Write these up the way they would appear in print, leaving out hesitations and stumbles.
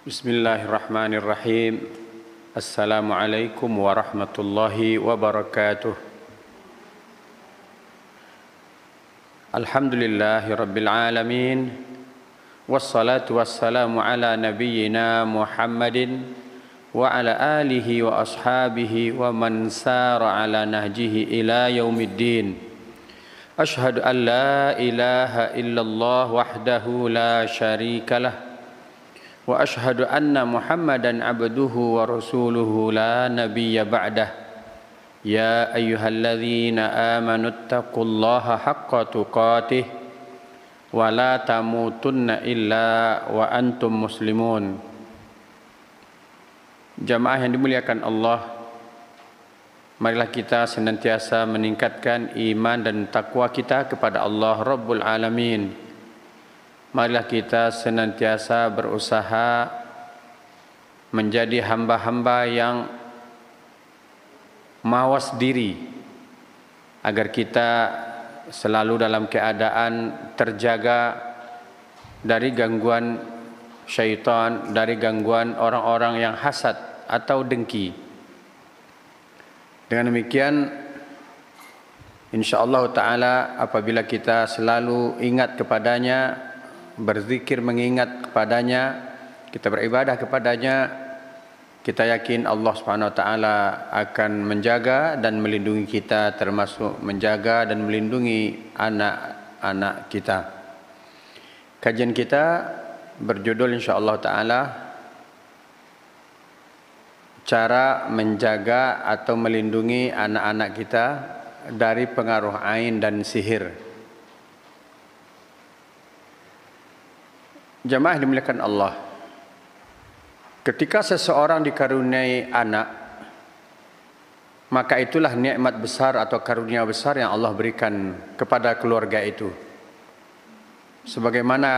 Bismillahirrahmanirrahim. Assalamualaikum warahmatullahi wabarakatuh. Alhamdulillahi rabbil alamin. Wassalatu wassalamu ala nabiyyina Muhammadin wa ala alihi wa ashabihi wa man sara ala nahjihi ila yaumiddin. Ashhadu an la ilaha illallah wahdahu la syarikalah wa ashhadu anna Muhammadan abduhu wa rasuluhu la nabiyya ba'dah. Ya ayyuhalladzina amanu taqullaha haqqa tuqatih wa la tamutunna illa wa antum muslimun. Jamaah yang dimuliakan Allah, marilah kita senantiasa meningkatkan iman dan takwa kita kepada Allah Rabbul Alamin. Marilah kita senantiasa berusaha menjadi hamba-hamba yang mawas diri agar kita selalu dalam keadaan terjaga dari gangguan syaitan, dari gangguan orang-orang yang hasad atau dengki. Dengan demikian, insyaallah ta'ala apabila kita selalu ingat kepadanya, berzikir mengingat kepadanya, kita beribadah kepadanya, kita yakin Allah Subhanahu wa taala akan menjaga dan melindungi kita, termasuk menjaga dan melindungi anak-anak kita. Kajian kita berjudul insyaallah taala cara menjaga atau melindungi anak-anak kita dari pengaruh ain dan sihir. Jamaah dimuliakan Allah, ketika seseorang dikaruniai anak, maka itulah nikmat besar atau karunia besar yang Allah berikan kepada keluarga itu. Sebagaimana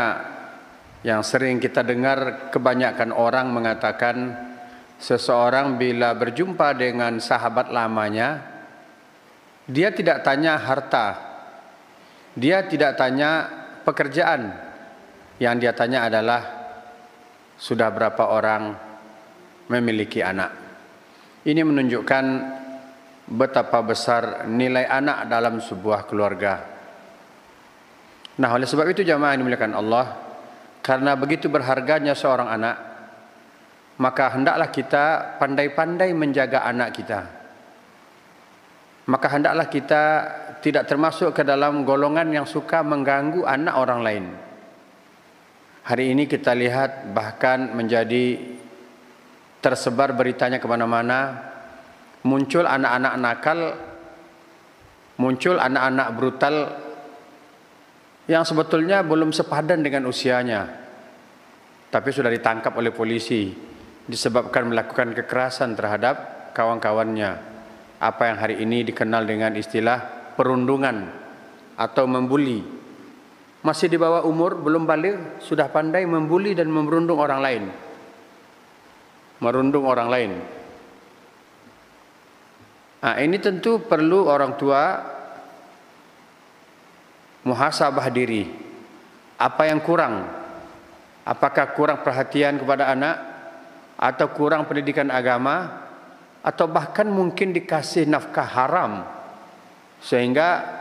yang sering kita dengar, kebanyakan orang mengatakan seseorang bila berjumpa dengan sahabat lamanya, dia tidak tanya harta, dia tidak tanya pekerjaan. Yang dia tanya adalah sudah berapa orang memiliki anak. Ini menunjukkan betapa besar nilai anak dalam sebuah keluarga. Nah, oleh sebab itu jamaah yang dimuliakan Allah, karena begitu berharganya seorang anak, maka hendaklah kita pandai-pandai menjaga anak kita. Maka hendaklah kita tidak termasuk ke dalam golongan yang suka mengganggu anak orang lain. Hari ini kita lihat bahkan menjadi tersebar beritanya kemana-mana, muncul anak-anak nakal, muncul anak-anak brutal yang sebetulnya belum sepadan dengan usianya, tapi sudah ditangkap oleh polisi disebabkan melakukan kekerasan terhadap kawan-kawannya. Apa yang hari ini dikenal dengan istilah perundungan atau membuli. Masih di bawah umur, belum balik, sudah pandai membuli dan merundung orang lain. Merundung orang lain. Nah, ini tentu perlu orang tua muhasabah diri. Apa yang kurang? Apakah kurang perhatian kepada anak? Atau kurang pendidikan agama? Atau bahkan mungkin dikasih nafkah haram, sehingga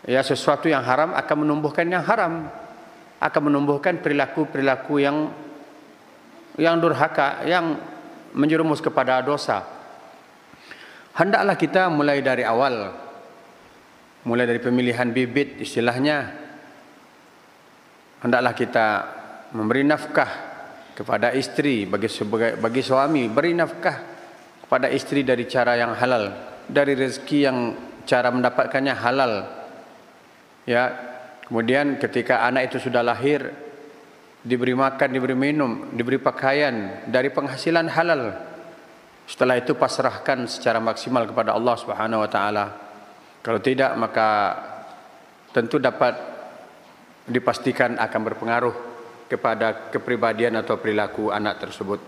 ya sesuatu yang haram akan menumbuhkan yang haram, akan menumbuhkan perilaku-perilaku yang durhaka, yang menjerumus kepada dosa. Hendaklah kita mulai dari awal, mulai dari pemilihan bibit istilahnya. Hendaklah kita memberi nafkah kepada istri, bagi suami beri nafkah kepada istri dari cara yang halal, dari rezeki yang cara mendapatkannya halal. Ya, kemudian ketika anak itu sudah lahir, diberi makan, diberi minum, diberi pakaian dari penghasilan halal. Setelah itu pasrahkan secara maksimal kepada Allah Subhanahu wa taala. Kalau tidak, maka tentu dapat dipastikan akan berpengaruh kepada kepribadian atau perilaku anak tersebut.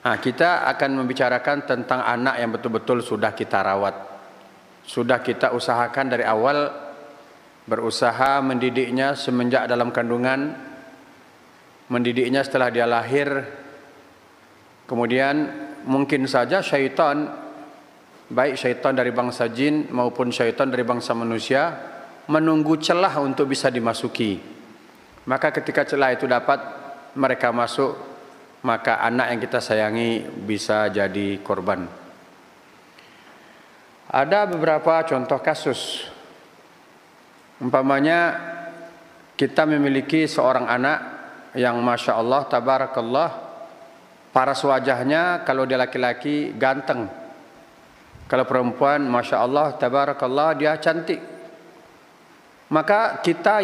Nah, kita akan membicarakan tentang anak yang betul-betul sudah kita rawat, sudah kita usahakan dari awal, berusaha mendidiknya semenjak dalam kandungan, mendidiknya setelah dia lahir, kemudian mungkin saja syaitan, baik syaitan dari bangsa jin maupun syaitan dari bangsa manusia, menunggu celah untuk bisa dimasuki. Maka ketika celah itu dapat, mereka masuk, maka anak yang kita sayangi bisa jadi korban. Ada beberapa contoh kasus. Umpamanya kita memiliki seorang anak yang Masya Allah, Tabarakallah, paras wajahnya kalau dia laki-laki ganteng, kalau perempuan Masya Allah, Tabarakallah, dia cantik. Maka kita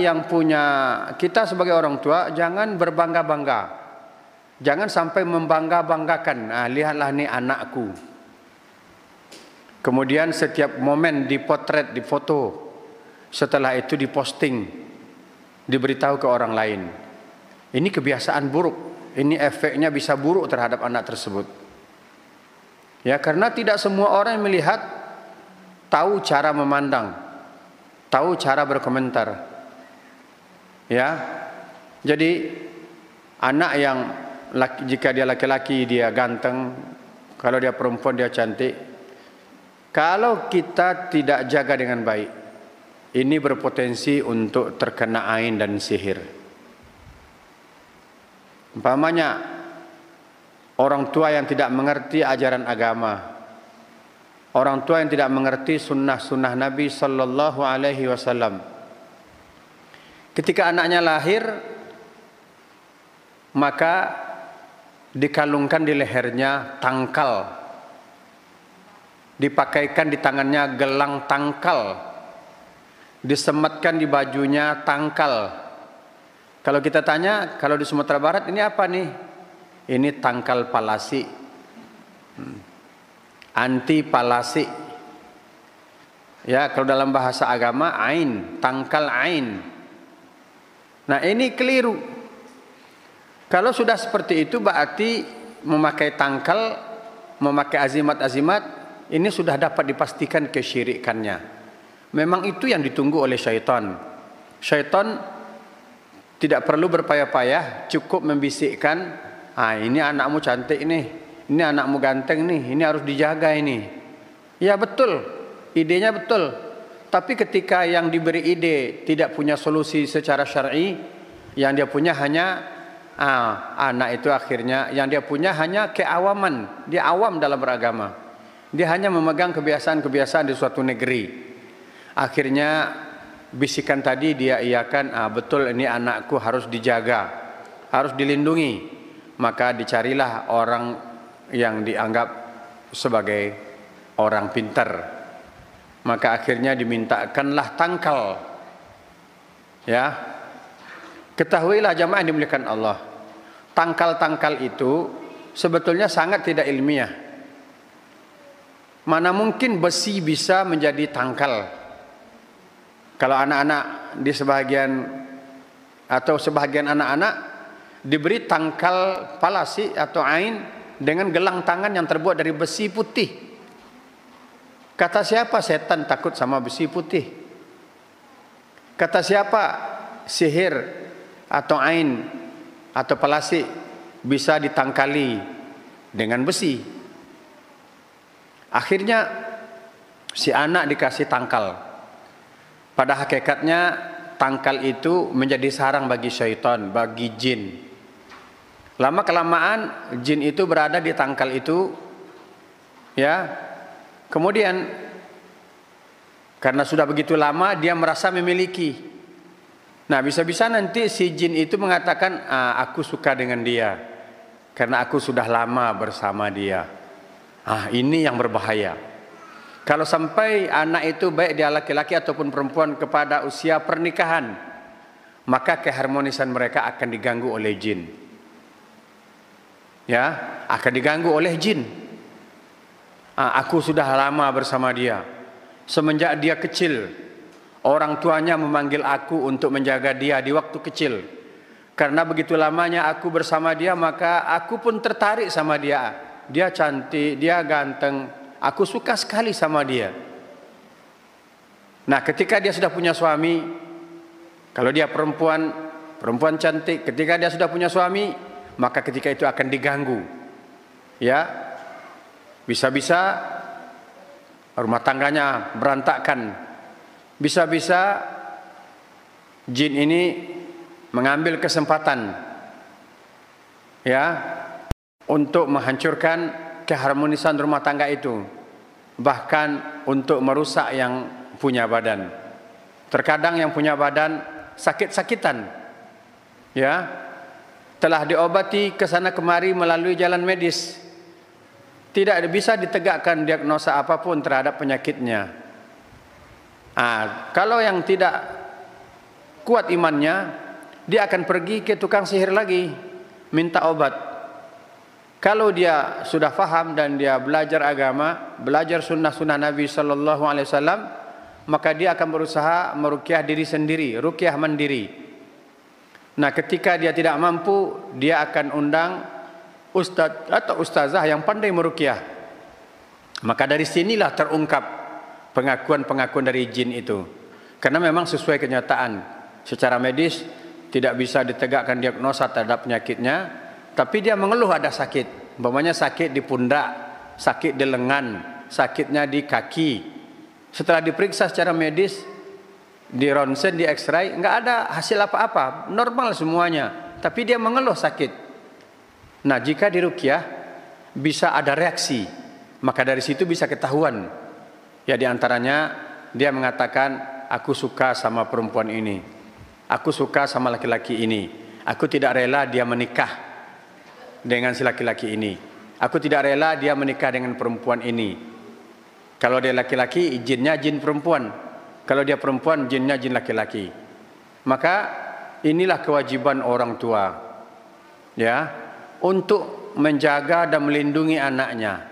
sebagai orang tua jangan berbangga-bangga, jangan sampai membangga-banggakan, lihatlah nih anakku. Kemudian setiap momen dipotret, difoto, setelah itu diposting, diberitahu ke orang lain. Ini kebiasaan buruk, ini efeknya bisa buruk terhadap anak tersebut. Ya, karena tidak semua orang yang melihat tahu cara memandang, tahu cara berkomentar. Ya, jadi anak yang jika dia laki-laki dia ganteng, kalau dia perempuan dia cantik. Kalau kita tidak jaga dengan baik, ini berpotensi untuk terkena ain dan sihir. Umpamanya orang tua yang tidak mengerti ajaran agama, orang tua yang tidak mengerti sunnah-sunnah Nabi Sallallahu Alaihi Wasallam. Ketika anaknya lahir, maka dikalungkan di lehernya tangkal, dipakaikan di tangannya gelang tangkal, disematkan di bajunya tangkal. Kalau kita tanya, kalau di Sumatera Barat ini apa nih? Ini tangkal palasi, anti palasi. Ya, kalau dalam bahasa agama ain, tangkal ain. Nah, ini keliru. Kalau sudah seperti itu berarti memakai tangkal, memakai azimat-azimat, ini sudah dapat dipastikan kesyirikannya. Memang itu yang ditunggu oleh syaitan. Syaitan tidak perlu berpayah-payah, cukup membisikkan, ini anakmu cantik nih, ini anakmu ganteng nih, ini harus dijaga ini. Ya betul, idenya betul. Tapi ketika yang diberi ide tidak punya solusi secara syar'i, yang dia punya hanya anak itu akhirnya yang dia punya hanya keawaman, dia awam dalam beragama. Dia hanya memegang kebiasaan-kebiasaan di suatu negeri. Akhirnya bisikan tadi dia iakan, betul ini anakku harus dijaga, harus dilindungi. Maka dicarilah orang yang dianggap sebagai orang pintar. Maka akhirnya dimintakanlah tangkal. Ya, ketahuilah jamaah yang dimuliakan Allah, tangkal-tangkal itu sebetulnya sangat tidak ilmiah. Mana mungkin besi bisa menjadi tangkal? Kalau anak-anak di sebagian anak-anak diberi tangkal palasi atau ain dengan gelang tangan yang terbuat dari besi putih. Kata siapa setan takut sama besi putih? Kata siapa sihir atau ain atau palasi bisa ditangkali dengan besi? Akhirnya si anak dikasih tangkal. Pada hakikatnya tangkal itu menjadi sarang bagi syaitan, bagi jin. Lama kelamaan jin itu berada di tangkal itu, ya. Kemudian karena sudah begitu lama dia merasa memiliki. Nah, bisa-bisa nanti si jin itu mengatakan, aku suka dengan dia karena aku sudah lama bersama dia. Ini yang berbahaya. Kalau sampai anak itu baik dia laki-laki ataupun perempuan kepada usia pernikahan, maka keharmonisan mereka akan diganggu oleh jin. Ya, akan diganggu oleh jin. Aku sudah lama bersama dia. Semenjak dia kecil, orang tuanya memanggil aku untuk menjaga dia di waktu kecil. Karena begitu lamanya aku bersama dia, maka aku pun tertarik sama dia. Dia cantik, dia ganteng, aku suka sekali sama dia. Nah, ketika dia sudah punya suami, kalau dia perempuan, perempuan cantik, ketika dia sudah punya suami, maka ketika itu akan diganggu. Ya, bisa-bisa rumah tangganya berantakan. Bisa-bisa jin ini mengambil kesempatan, ya, untuk menghancurkan keharmonisan rumah tangga itu, bahkan untuk merusak yang punya badan. Terkadang yang punya badan sakit-sakitan, ya, telah diobati ke sana kemari melalui jalan medis, tidak bisa ditegakkan diagnosa apapun terhadap penyakitnya. Kalau yang tidak kuat imannya, dia akan pergi ke tukang sihir lagi, minta obat. Kalau dia sudah faham dan dia belajar agama, belajar sunnah-sunnah Nabi Sallallahu Alaihi Wasallam, maka dia akan berusaha meruqyah diri sendiri, ruqyah mandiri. Nah, ketika dia tidak mampu, dia akan undang ustaz atau ustazah yang pandai meruqyah. Maka dari sinilah terungkap pengakuan-pengakuan dari jin itu. Karena memang sesuai kenyataan, secara medis tidak bisa ditegakkan diagnosa terhadap penyakitnya. Tapi dia mengeluh ada sakit, umpamanya sakit di pundak, sakit di lengan, sakitnya di kaki. Setelah diperiksa secara medis, di ronsen, di X-ray, nggak ada hasil apa-apa, normal semuanya. Tapi dia mengeluh sakit. Nah, jika diruqyah bisa ada reaksi, maka dari situ bisa ketahuan. Ya, diantaranya dia mengatakan, aku suka sama perempuan ini, aku suka sama laki-laki ini, aku tidak rela dia menikah dengan si laki-laki ini, aku tidak rela dia menikah dengan perempuan ini. Kalau dia laki-laki, jinnya jin perempuan. Kalau dia perempuan, jinnya jin laki-laki. Maka inilah kewajiban orang tua, ya, untuk menjaga dan melindungi anaknya.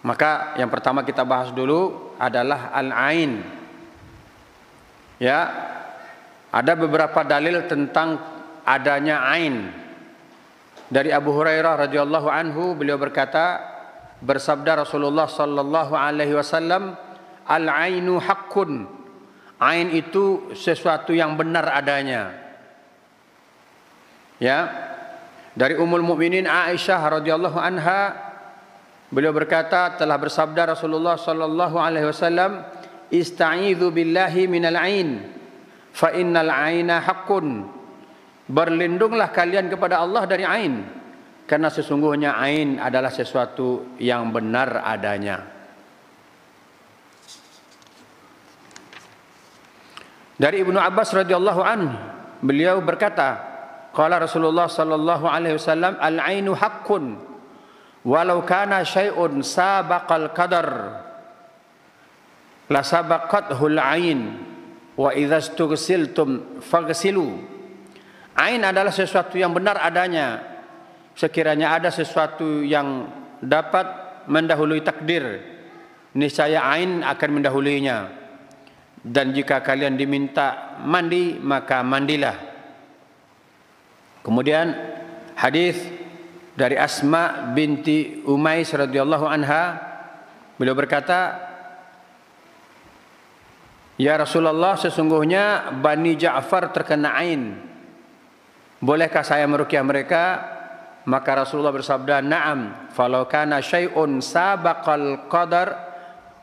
Maka yang pertama kita bahas dulu adalah al-ain. Ya, ada beberapa dalil tentang adanya ain. Dari Abu Hurairah radhiyallahu anhu, beliau berkata, bersabda Rasulullah sallallahu alaihi wasallam, al-ainu haqqun. Ain itu sesuatu yang benar adanya. Ya. Dari Ummul Mukminin Aisyah radhiyallahu anha, beliau berkata, telah bersabda Rasulullah sallallahu alaihi wasallam, ista'idzu billahi minal ain, fa innal aina haqqun. Berlindunglah kalian kepada Allah dari ain, karena sesungguhnya ain adalah sesuatu yang benar adanya. Dari Ibnu Abbas radhiyallahu anhu, beliau berkata, qala Rasulullah sallallahu alaihi wasallam, al-ainu haqqun walau kana syai'un sabaqal qadar la sabaqathul ain wa idza istughsiltum faghsilu. Ain adalah sesuatu yang benar adanya. Sekiranya ada sesuatu yang dapat mendahului takdir, niscaya ain akan mendahuluinya. Dan jika kalian diminta mandi, maka mandilah. Kemudian hadis dari Asma binti Umais radhiyallahu anha, beliau berkata, ya Rasulullah, sesungguhnya Bani Ja'far terkena ain. Bolehkah saya meruqyah mereka? Maka Rasulullah bersabda, na'am, falau kana syai'un sabaqal qadar,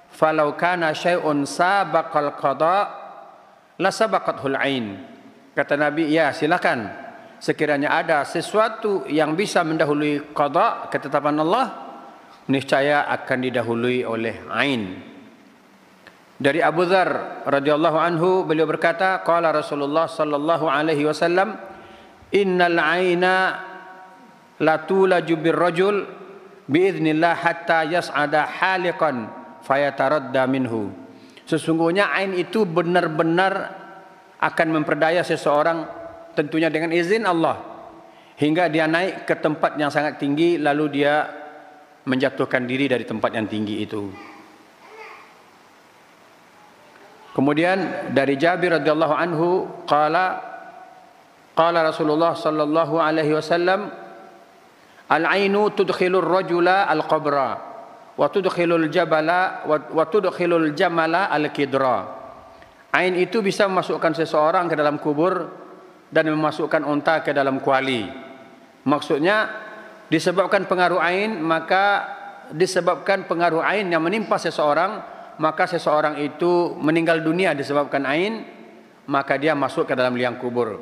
falau kana syai'un sabaqal qada, la sabaqathul ain. Kata Nabi, ya silakan. Sekiranya ada sesuatu yang bisa mendahului qada, ketetapan Allah, niscaya akan didahului oleh ain. Dari Abu Dzar radhiyallahu anhu, beliau berkata, qala Rasulullah sallallahu alaihi wasallam, innal aina la tulaju birrajul biiznillah hatta yas'ada haliqan fayataradda minhu. Sesungguhnya ain itu benar-benar akan memperdaya seseorang, tentunya dengan izin Allah, hingga dia naik ke tempat yang sangat tinggi, lalu dia menjatuhkan diri dari tempat yang tinggi itu. Kemudian dari Jabir radhiyallahu anhu, qala Rasulullah sallallahu alaihi wasallam, al-ainu tudkhilur rajula al-qabra wa tudkhilul jabala wa tudkhilul jamala al-kidra. Ain itu bisa memasukkan seseorang ke dalam kubur dan memasukkan unta ke dalam kuali. Maksudnya disebabkan pengaruh ain, maka disebabkan pengaruh ain yang menimpa seseorang, maka seseorang itu meninggal dunia disebabkan ain, maka dia masuk ke dalam liang kubur.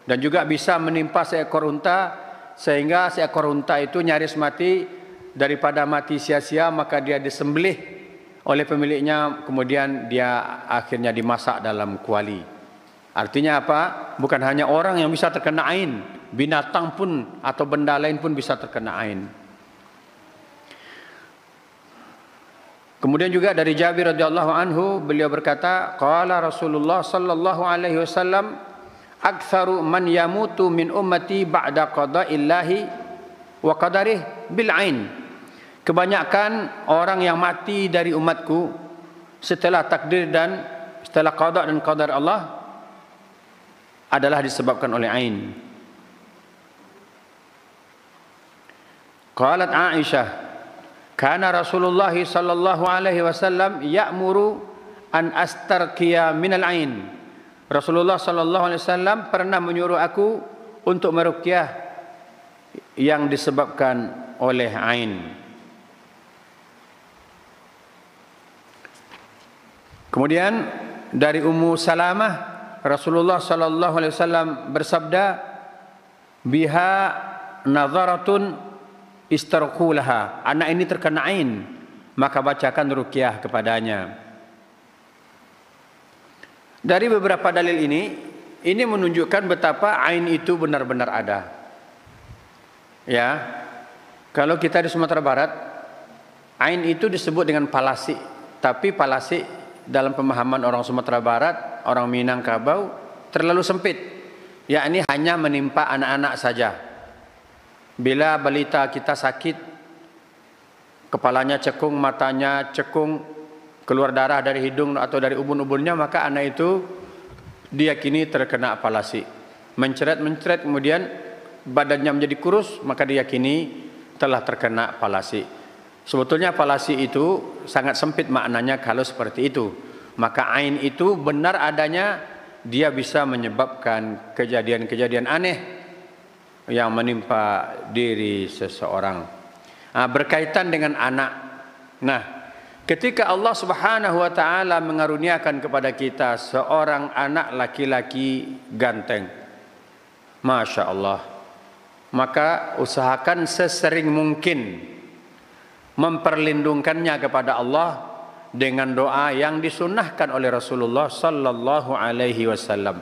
Dan juga bisa menimpa seekor unta sehingga seekor unta itu nyaris mati, daripada mati sia-sia maka dia disembelih oleh pemiliknya, kemudian dia akhirnya dimasak dalam kuali. Artinya apa? Bukan hanya orang yang bisa terkena ain, binatang pun atau benda lain pun bisa terkena ain. Kemudian juga dari Jabir radhiyallahu anhu, beliau berkata, qala Rasulullah sallallahu alaihi wasallam, aktsaru man yamutu min ummati ba'da qada'illahi wa qadarih bil ain. Kebanyakan orang yang mati dari umatku setelah takdir dan setelah qada dan qadar Allah adalah disebabkan oleh ain. Qalat Aisyah, kana Rasulullah sallallahu alaihi wasallam ya'muru an astarqiya minal ain. Rasulullah sallallahu alaihi wasallam pernah menyuruh aku untuk meruqyah yang disebabkan oleh ain. Kemudian dari Ummu Salamah, Rasulullah sallallahu alaihi wasallam bersabda, biha nadharatun istarqulaha. Anak ini terkena ain, maka bacakan ruqyah kepadanya. Dari beberapa dalil ini menunjukkan betapa ain itu benar-benar ada. Ya. Kalau kita di Sumatera Barat, ain itu disebut dengan palasi, tapi palasi dalam pemahaman orang Sumatera Barat, orang Minangkabau terlalu sempit, yakni hanya menimpa anak-anak saja. Bila balita kita sakit, kepalanya cekung, matanya cekung, keluar darah dari hidung atau dari ubun-ubunnya, maka anak itu diyakini terkena palasi. Mencret-mencret kemudian badannya menjadi kurus, maka diyakini telah terkena palasi. Sebetulnya palasi itu sangat sempit maknanya kalau seperti itu. Maka ain itu benar adanya, dia bisa menyebabkan kejadian-kejadian aneh yang menimpa diri seseorang. Berkaitan dengan anak. Nah, ketika Allah Subhanahu wa taala mengaruniakan kepada kita seorang anak laki-laki ganteng, Masya Allah, maka usahakan sesering mungkin memperlindungkannya kepada Allah dengan doa yang disunnahkan oleh Rasulullah sallallahu alaihi wasallam.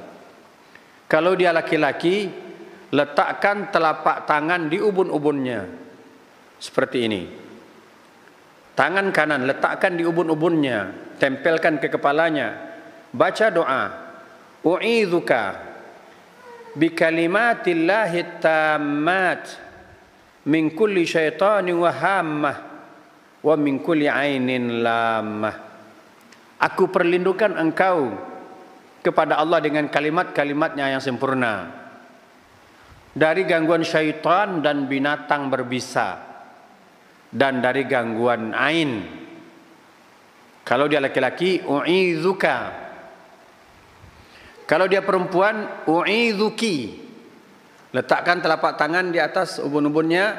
Kalau dia laki-laki, letakkan telapak tangan di ubun-ubunnya seperti ini. Tangan kanan letakkan di ubun-ubunnya, tempelkan ke kepalanya. Baca doa, u'idzuka bi kalimatillahi tammat min kulli syaitanin wa hammah wa min kulli ainin lamah. Aku perlindungan engkau kepada Allah dengan kalimat-kalimatnya yang sempurna dari gangguan syaitan dan binatang berbisa, dan dari gangguan ain. Kalau dia laki-laki, u'idzuka. Kalau dia perempuan, u'idzuki. Letakkan telapak tangan di atas ubun-ubunnya,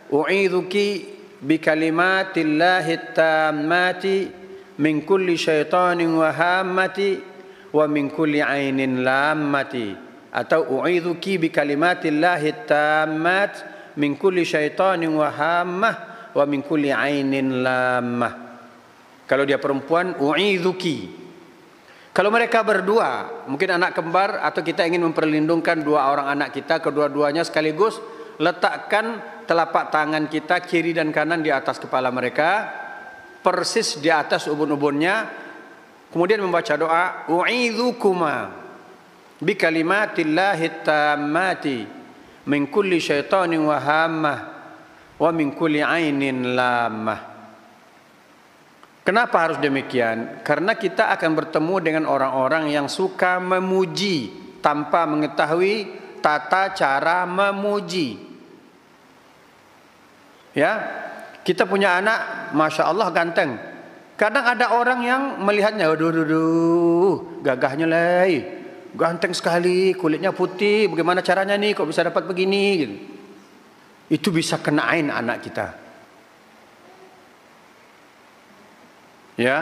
u'idzuki bi kalimatillahi tammati min kulli syaitanin wa hammati wa min kulli ainin lammati. Atau u'idzuki bi kalimatillahi tammat min kulli syaitanin wa hammah wa min kulli ainin lammah. Kalau dia perempuan, u'idzuki. Kalau mereka berdua, mungkin anak kembar, atau kita ingin memperlindungkan dua orang anak kita, kedua-duanya sekaligus, letakkan telapak tangan kita kiri dan kanan di atas kepala mereka, persis di atas ubun-ubunnya, kemudian membaca doa, u'idzukuma bi kalimatillahi tammati min kulli syaitanin wa hammah wa min kulli ainin lammah. Kenapa harus demikian? Karena kita akan bertemu dengan orang-orang yang suka memuji tanpa mengetahui tata cara memuji. Ya, kita punya anak, masya Allah ganteng. Kadang ada orang yang melihatnya, aduh, gagahnya leh, ganteng sekali, kulitnya putih, bagaimana caranya nih kok bisa dapat begini gitu. Itu bisa kena ain anak kita. Ya.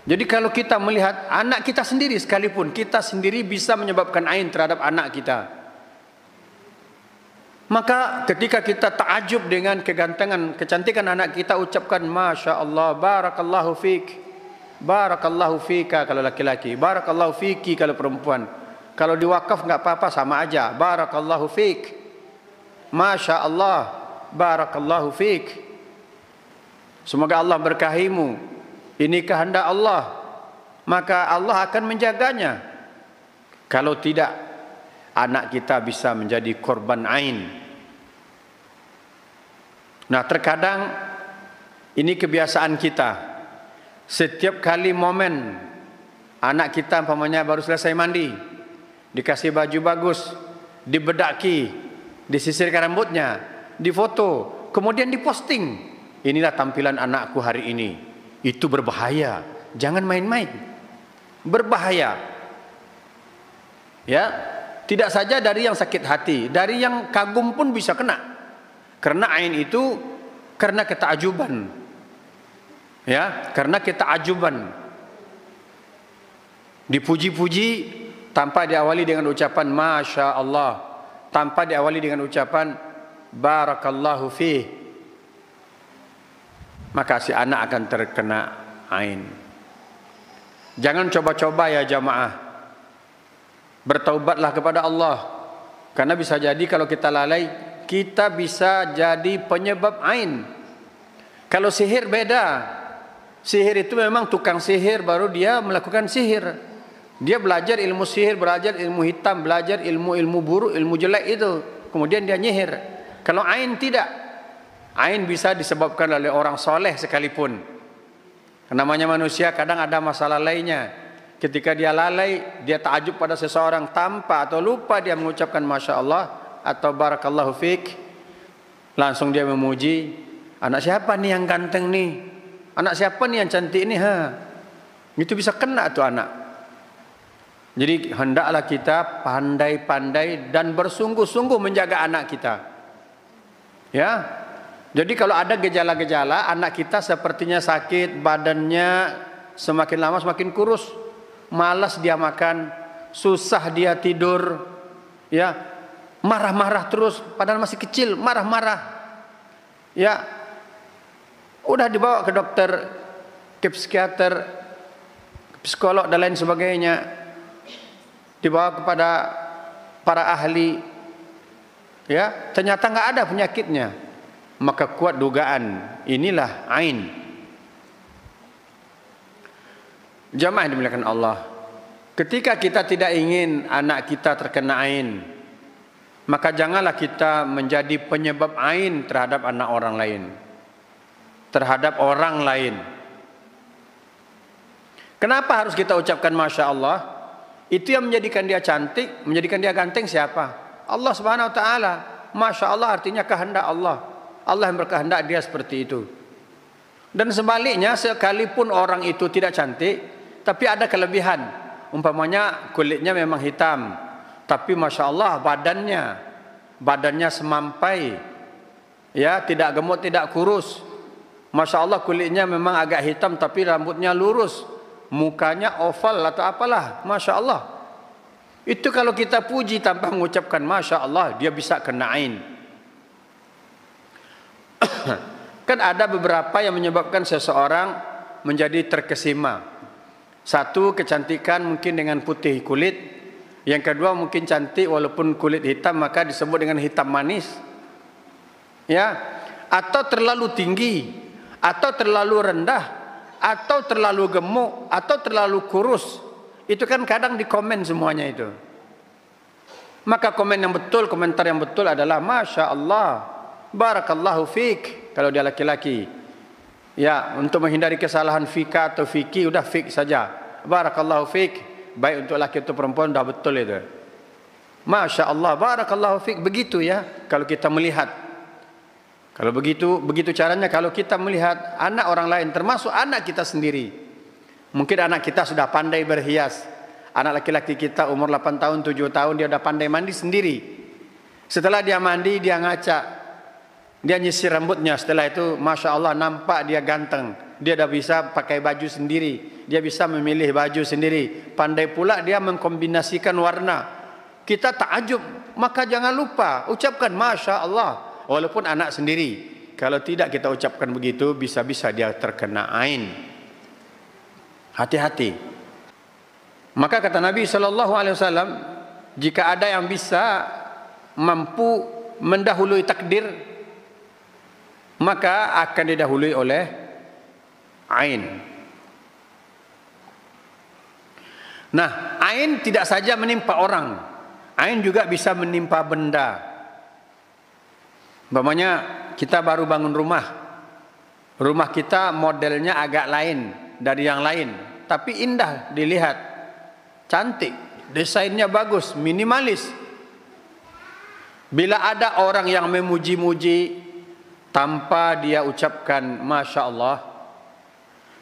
Jadi kalau kita melihat anak kita sendiri sekalipun, kita sendiri bisa menyebabkan ain terhadap anak kita. Maka ketika kita takjub dengan kegantengan, kecantikan anak kita, ucapkan Masya Allah, Barakallahu Fik, Barakallahu Fika kalau laki-laki, Barakallahu Fiki kalau perempuan. Kalau diwakaf nggak apa-apa, sama aja, Barakallahu Fik, Masya Allah, Barakallahu Fik. Semoga Allah berkahimu. Ini kehendak Allah, maka Allah akan menjaganya. Kalau tidak, anak kita bisa menjadi korban ain. Nah, terkadang ini kebiasaan kita. Setiap kali momen anak kita umpamanya baru selesai mandi, dikasih baju bagus, dibedaki, disisirkan rambutnya, difoto, kemudian diposting. Inilah tampilan anakku hari ini. Itu berbahaya. Jangan main-main. Berbahaya. Ya, tidak saja dari yang sakit hati, dari yang kagum pun bisa kena. Karena ain itu karena ketakjuban. Ya, karena ketakjuban. Dipuji-puji tanpa diawali dengan ucapan Masya Allah, tanpa diawali dengan ucapan Barakallahu Fih, maka si anak akan terkena ain. Jangan coba-coba ya jamaah. Bertaubatlah kepada Allah. Karena bisa jadi kalau kita lalai, kita bisa jadi penyebab ain. Kalau sihir beda. Sihir itu memang tukang sihir baru dia melakukan sihir. Dia belajar ilmu sihir, belajar ilmu hitam, belajar ilmu-ilmu buruk, ilmu jelek itu. Kemudian dia nyihir. Kalau ain tidak. Ain bisa disebabkan oleh orang soleh sekalipun. Namanya manusia kadang ada masalah lainnya. Ketika dia lalai, dia takjub pada seseorang tanpa atau lupa dia mengucapkan Masya Allah atau Barakallahu Fik, langsung dia memuji, anak siapa nih yang ganteng nih, anak siapa nih yang cantik nih, itu bisa kena tuh anak. Jadi hendaklah kita pandai-pandai dan bersungguh-sungguh menjaga anak kita. Ya. Jadi kalau ada gejala-gejala anak kita sepertinya sakit, badannya semakin lama semakin kurus, malas dia makan, susah dia tidur, ya, marah-marah terus, padahal masih kecil, marah-marah, ya, udah dibawa ke dokter, ke psikiater, psikolog dan lain sebagainya, dibawa kepada para ahli, ya, ternyata nggak ada penyakitnya. Maka kuat dugaan inilah ain. Jamaah yang dimuliakan Allah, ketika kita tidak ingin anak kita terkena ain, maka janganlah kita menjadi penyebab ain terhadap anak orang lain, terhadap orang lain. Kenapa harus kita ucapkan Masya Allah? Itu yang menjadikan dia cantik, menjadikan dia ganteng siapa? Allah Subhanahu Wa Taala. Masya Allah artinya kehendak Allah. Allah yang berkehendak dia seperti itu. Dan sebaliknya, sekalipun orang itu tidak cantik, tapi ada kelebihan. Umpamanya kulitnya memang hitam, tapi Masya Allah badannya semampai, ya, tidak gemuk, tidak kurus. Masya Allah kulitnya memang agak hitam, tapi rambutnya lurus, mukanya oval atau apalah, Masya Allah. Itu kalau kita puji tanpa mengucapkan Masya Allah, dia bisa kena ain. Kan ada beberapa yang menyebabkan seseorang menjadi terkesima. Satu, kecantikan mungkin dengan putih kulit. Yang kedua, mungkin cantik walaupun kulit hitam, maka disebut dengan hitam manis. Ya, atau terlalu tinggi, atau terlalu rendah, atau terlalu gemuk, atau terlalu kurus. Itu kan kadang di komen semuanya itu. Maka komen yang betul, komentar yang betul adalah Masya Allah, Barakallahu Fik, kalau dia laki-laki. Ya, untuk menghindari kesalahan fika atau fiki, udah fik saja. Barakallahu Fik, baik untuk laki atau perempuan, udah betul itu. Masya Allah, Barakallahu Fik, begitu ya. Kalau kita melihat, kalau begitu caranya. Kalau kita melihat anak orang lain, termasuk anak kita sendiri. Mungkin anak kita sudah pandai berhias, Anak laki-laki kita umur 8 tahun, 7 tahun dia udah pandai mandi sendiri. Setelah dia mandi, dia ngaca, dia nyisir rambutnya. Setelah itu, Masya Allah, nampak dia ganteng. Dia dah bisa pakai baju sendiri. Dia bisa memilih baju sendiri. Pandai pula dia mengkombinasikan warna. Kita takjub, maka jangan lupa ucapkan Masya Allah. Walaupun anak sendiri. Kalau tidak kita ucapkan begitu, bisa-bisa dia terkena ain. Hati-hati. Maka kata Nabi SAW, jika ada yang bisa mampu mendahului takdir, maka akan didahului oleh ain. Nah, ain tidak saja menimpa orang, ain juga bisa menimpa benda. Umpamanya kita baru bangun rumah, rumah kita modelnya agak lain dari yang lain, tapi indah dilihat, cantik, desainnya bagus, minimalis. Bila ada orang yang memuji-muji tanpa dia ucapkan Masya Allah,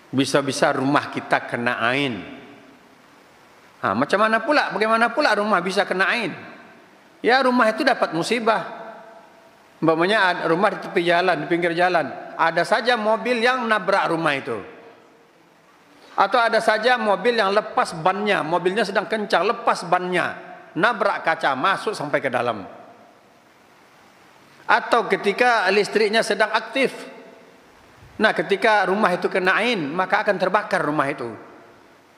bisa-bisa rumah kita kena ain. Macam mana pula, bagaimana pula rumah bisa kena ain? Ya, rumah itu dapat musibah. Umpamanya rumah di tepi jalan, di pinggir jalan, ada saja mobil yang nabrak rumah itu. Atau ada saja mobil yang lepas bannya, mobilnya sedang kencang, lepas bannya, nabrak kaca, masuk sampai ke dalam. Atau ketika listriknya sedang aktif. Nah, ketika rumah itu kena ain, maka akan terbakar rumah itu.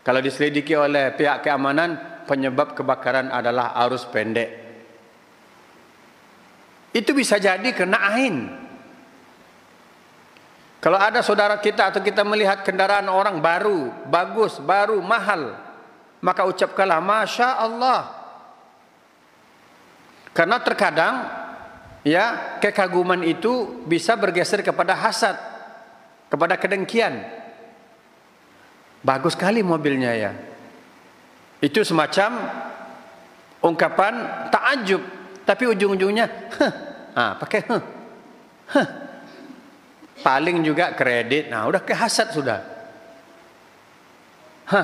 Kalau diselidiki oleh pihak keamanan, penyebab kebakaran adalah arus pendek. Itu bisa jadi kena ain. Kalau ada saudara kita atau kita melihat kendaraan orang baru, bagus, baru, mahal, maka ucapkanlah Masya Allah. Karena terkadang ya, kekaguman itu bisa bergeser kepada hasad, kepada kedengkian. Bagus sekali mobilnya ya. Itu semacam ungkapan takjub, tapi ujung-ujungnya pakai paling juga kredit. Nah, udah ke hasad sudah.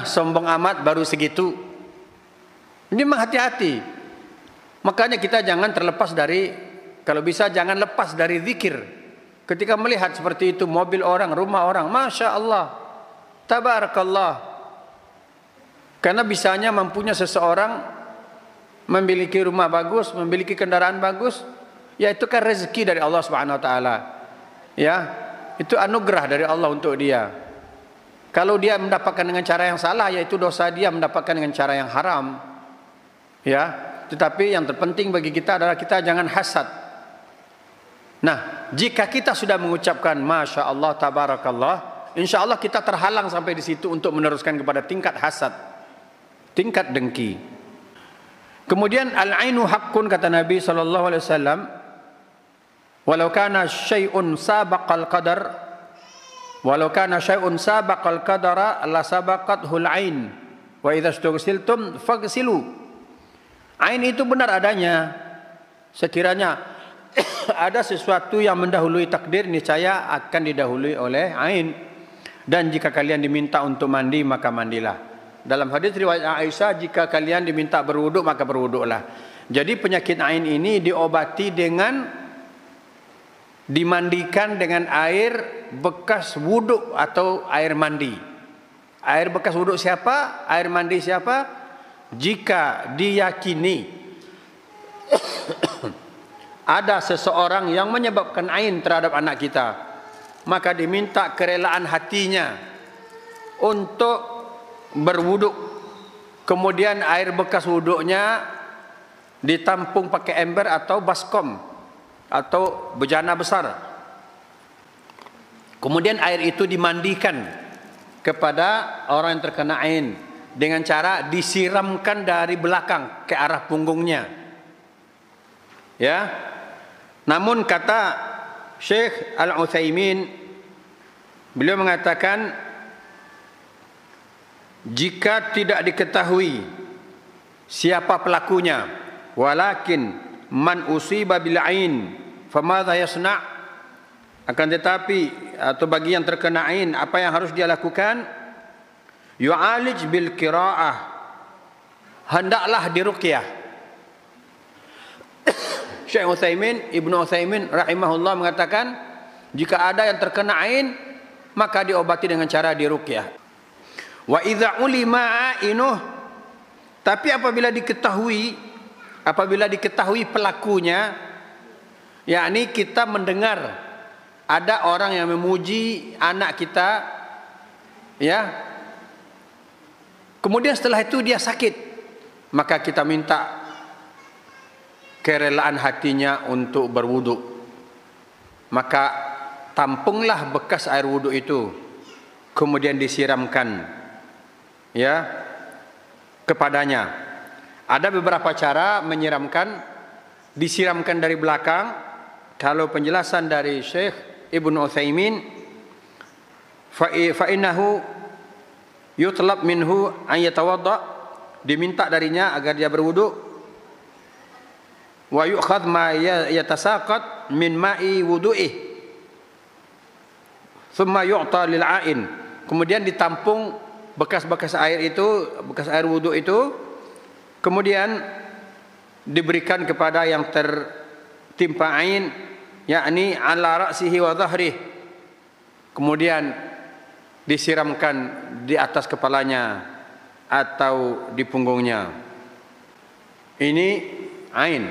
Sombong amat baru segitu. Ini memang hati-hati. Makanya kita jangan terlepas dari, kalau bisa jangan lepas dari zikir. Ketika melihat seperti itu, mobil orang, rumah orang, Masya Allah, Tabarakallah. Karena bisanya mampunya seseorang memiliki rumah bagus, memiliki kendaraan bagus, ya itu kan rezeki dari Allah Subhanahu Wa Taala. Ya, itu anugerah dari Allah untuk dia. Kalau dia mendapatkan dengan cara yang salah, yaitu dosa dia mendapatkan dengan cara yang haram. Ya, tetapi yang terpenting bagi kita adalah kita jangan hasad. Nah, jika kita sudah mengucapkan Masya Allah, Tabarakallah, insya Allah kita terhalang sampai di situ untuk meneruskan kepada tingkat hasad, tingkat dengki. Kemudian al-ainu haqqun, kata Nabi SAW, walau kana syai'un sabaqal qadar, walau kana syai'un sabaqal qadara la sabaqathul ain, wa idza istughsiltum faghsilu. Ain itu benar adanya. Sekiranya ada sesuatu yang mendahului takdir, niscaya akan didahului oleh ain. Dan jika kalian diminta untuk mandi, maka mandilah. Dalam hadis riwayat Aisyah, jika kalian diminta berwuduk, maka berwuduklah. Jadi penyakit ain ini diobati dengan dimandikan dengan air bekas wuduk atau air mandi. Air bekas wuduk siapa? Air mandi siapa? Jika diyakini ada seseorang yang menyebabkan ain terhadap anak kita, maka diminta kerelaan hatinya untuk berwuduk. Kemudian air bekas wuduknya ditampung pakai ember atau baskom atau bejana besar. Kemudian air itu dimandikan kepada orang yang terkena ain dengan cara disiramkan dari belakang ke arah punggungnya. Ya. Namun kata Syekh Al-Utsaimin, beliau mengatakan jika tidak diketahui siapa pelakunya, walakin man usiba bil ain famadha yasna', akan tetapi atau bagi yang terkena ain apa yang harus dia lakukan? Yu'alij bil qiraah hendaklah diruqyah. Syekh Ibnu Utsaimin rahimahullah mengatakan, jika ada yang terkena ain, maka diobati dengan cara diruqyah. Wa idza ulima ainuh, tapi apabila diketahui pelakunya, yakni kita mendengar ada orang yang memuji anak kita, ya, kemudian setelah itu dia sakit, maka kita minta kerelaan hatinya untuk berwudu. Maka tampunglah bekas air wudu itu, kemudian disiramkan, ya, kepadanya. Ada beberapa cara menyiramkan. Disiramkan dari belakang. Kalau penjelasan dari Syekh Ibnu Utsaimin, fa innahu yutlab minhu an yatawadda, diminta darinya agar dia berwudu. Wa yu'khadh ma yatasaqat min ma'i wudu'ih thumma yu'ta lil 'ain, kemudian ditampung bekas-bekas air itu, bekas air wudu itu, kemudian diberikan kepada yang tertimpa ain, yakni ala ra'sihi wa dhahrihi, kemudian disiramkan di atas kepalanya atau di punggungnya. Ini ain.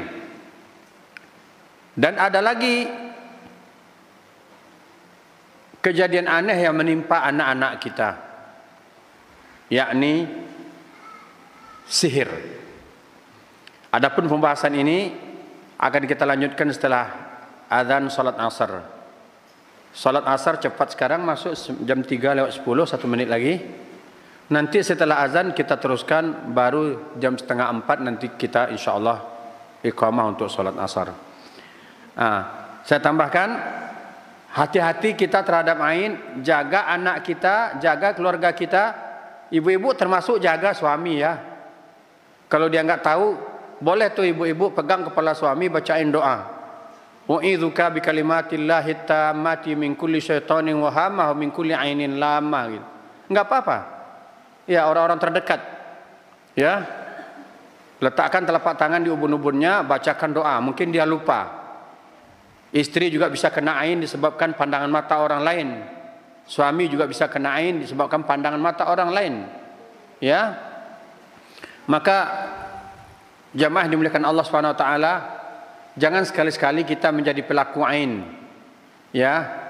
Dan ada lagi kejadian aneh yang menimpa anak-anak kita, yakni sihir. Adapun pembahasan ini akan kita lanjutkan setelah azan salat asar. Salat asar cepat sekarang masuk jam 3:10, 1 menit lagi. Nanti setelah azan kita teruskan, baru jam 3:30 nanti kita insyaallah iqamah untuk salat asar. Saya tambahkan, hati-hati kita terhadap ain, jaga anak kita, jaga keluarga kita. Ibu-ibu termasuk jaga suami, ya. Kalau dia nggak tahu, boleh tuh ibu-ibu pegang kepala suami, bacain doa. U'idzuka bi kalimatillahi tammati min kulli syaitanin wa hamah min kulli ainin lama, gitu. Nggak apa-apa. Ya, orang-orang terdekat, ya, letakkan telapak tangan di ubun-ubunnya, bacakan doa. Mungkin dia lupa. Istri juga bisa kena ain disebabkan pandangan mata orang lain. Suami juga bisa kena ain disebabkan pandangan mata orang lain, ya. Maka jamaah dimuliakan Allah Subhanahu wa taala, jangan sekali-sekali kita menjadi pelaku ain, ya.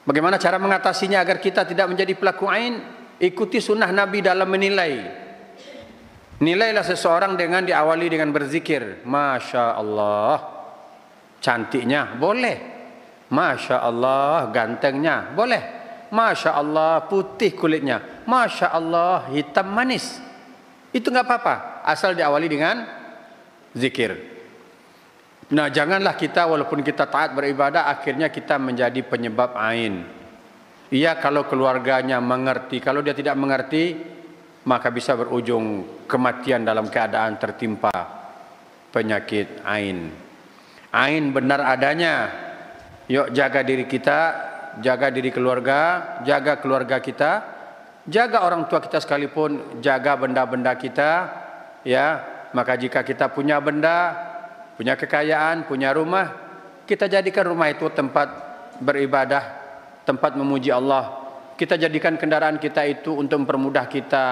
Bagaimana cara mengatasinya agar kita tidak menjadi pelaku ain? Ikuti sunnah Nabi dalam menilai. Nilailah seseorang dengan diawali dengan berzikir. Masya Allah, cantiknya, boleh. Masya Allah, gantengnya, boleh. Masya Allah, putih kulitnya. Masya Allah, hitam manis. Itu nggak apa-apa, asal diawali dengan zikir. Nah, janganlah kita walaupun kita taat beribadah, akhirnya kita menjadi penyebab ain. Iya, kalau keluarganya mengerti. Kalau dia tidak mengerti, maka bisa berujung kematian dalam keadaan tertimpa penyakit ain. Ain benar adanya. Yuk jaga diri kita, jaga diri keluarga, jaga keluarga kita, jaga orang tua kita sekalipun, jaga benda-benda kita, ya. Maka jika kita punya benda, punya kekayaan, punya rumah, kita jadikan rumah itu tempat beribadah, tempat memuji Allah. Kita jadikan kendaraan kita itu untuk mempermudah kita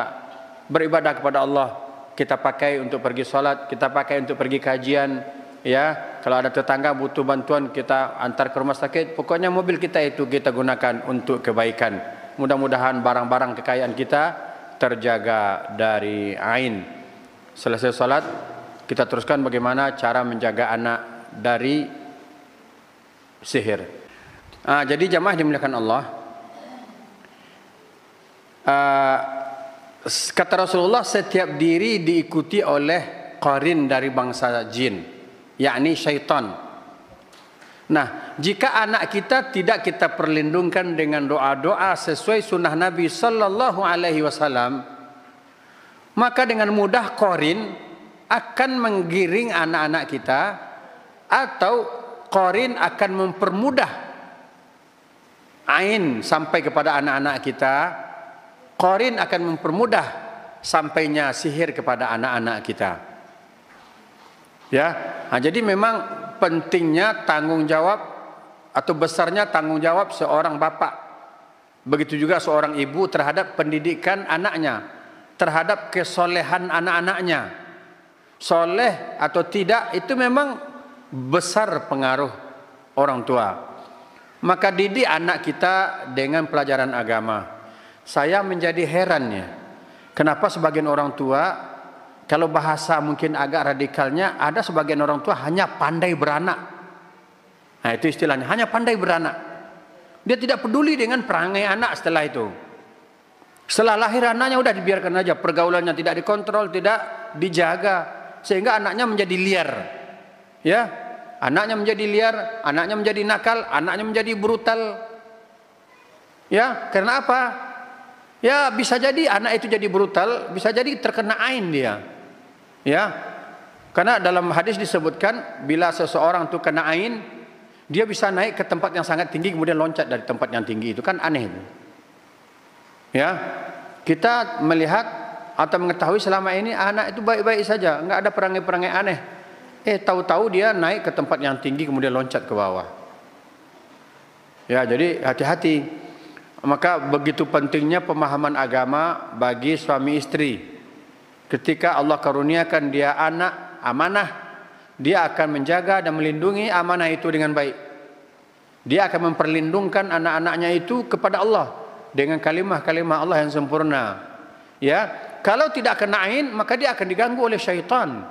beribadah kepada Allah. Kita pakai untuk pergi sholat, kita pakai untuk pergi kajian, ya. Kalau ada tetangga butuh bantuan, kita antar ke rumah sakit. Pokoknya mobil kita itu kita gunakan untuk kebaikan. Mudah-mudahan barang-barang kekayaan kita terjaga dari ain. Selesai sholat, kita teruskan bagaimana cara menjaga anak dari sihir. Jadi jamaah dimuliakan Allah, kata Rasulullah, setiap diri diikuti oleh qarin dari bangsa jin, yakni syaitan. Nah, jika anak kita tidak kita perlindungkan dengan doa-doa sesuai sunnah Nabi Sallallahu Alaihi Wasallam, maka dengan mudah qarin akan menggiring anak-anak kita, atau qarin akan mempermudah ain sampai kepada anak-anak kita. Qarin akan mempermudah sampainya sihir kepada anak-anak kita. Ya, nah, jadi memang pentingnya tanggung jawab atau besarnya tanggung jawab seorang bapak, begitu juga seorang ibu terhadap pendidikan anaknya, terhadap kesolehan anak-anaknya. Soleh atau tidak itu memang besar pengaruh orang tua. Maka didik anak kita dengan pelajaran agama. Saya menjadi herannya, kenapa sebagian orang tua, kalau bahasa mungkin agak radikalnya, ada sebagian orang tua hanya pandai beranak. Nah itu istilahnya, hanya pandai beranak. Dia tidak peduli dengan perangai anak setelah itu. Setelah lahir anaknya udah dibiarkan aja, pergaulannya tidak dikontrol, tidak dijaga, sehingga anaknya menjadi liar. Ya, anaknya menjadi liar, anaknya menjadi nakal, anaknya menjadi brutal. Ya, karena apa? Ya bisa jadi anak itu jadi brutal, bisa jadi terkena ain dia. Ya, karena dalam hadis disebutkan bila seseorang itu kena ain, dia bisa naik ke tempat yang sangat tinggi kemudian loncat dari tempat yang tinggi, itu kan aneh. Ya, kita melihat atau mengetahui selama ini anak itu baik-baik saja, nggak ada perangai-perangai aneh. Tahu-tahu dia naik ke tempat yang tinggi kemudian loncat ke bawah. Ya, jadi hati-hati. Maka begitu pentingnya pemahaman agama bagi suami istri. Ketika Allah karuniakan dia anak amanah, dia akan menjaga dan melindungi amanah itu dengan baik. Dia akan memperlindungkan anak-anaknya itu kepada Allah dengan kalimah-kalimah Allah yang sempurna. Ya, kalau tidak kena ain maka dia akan diganggu oleh syaitan.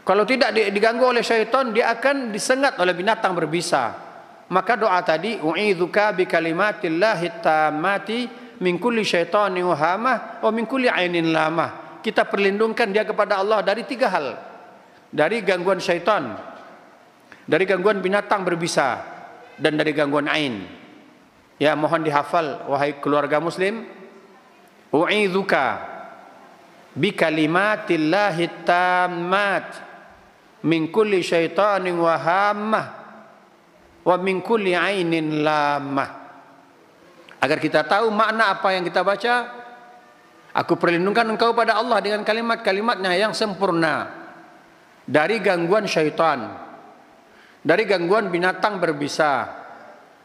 Kalau tidak diganggu oleh syaitan, dia akan disengat oleh binatang berbisa. Maka doa tadi, u'idzuka bi kalimatillahi tammati min kulli syaitanin wahamah wa min kulli ainin lamah. Kita perlindungkan dia kepada Allah dari 3 hal. Dari gangguan syaitan, dari gangguan binatang berbisa, dan dari gangguan ain. Ya, mohon dihafal wahai keluarga muslim. U'idzuka bi kalimatillahi tammat min kulli syaitanin wahamah wa min kulli ainin lamah. Agar kita tahu makna apa yang kita baca. Aku perlindungan engkau pada Allah dengan kalimat-kalimatnya yang sempurna dari gangguan syaitan, dari gangguan binatang berbisa,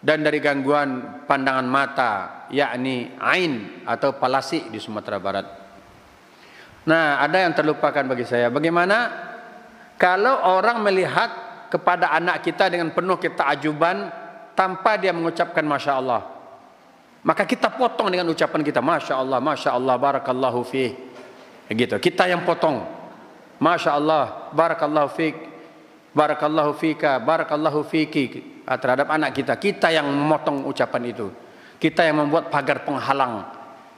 dan dari gangguan pandangan mata, yakni ain atau palasi di Sumatera Barat. Nah, ada yang terlupakan bagi saya. Bagaimana kalau orang melihat kepada anak kita dengan penuh ketakjuban tanpa dia mengucapkan Masya Allah, maka kita potong dengan ucapan kita Masya Allah, barakallahu fih, gitu. Kita yang potong Masya Allah, barakallahu fik, barakallahu fika, barakallahu fiki terhadap anak kita. Kita yang memotong ucapan itu, kita yang membuat pagar penghalang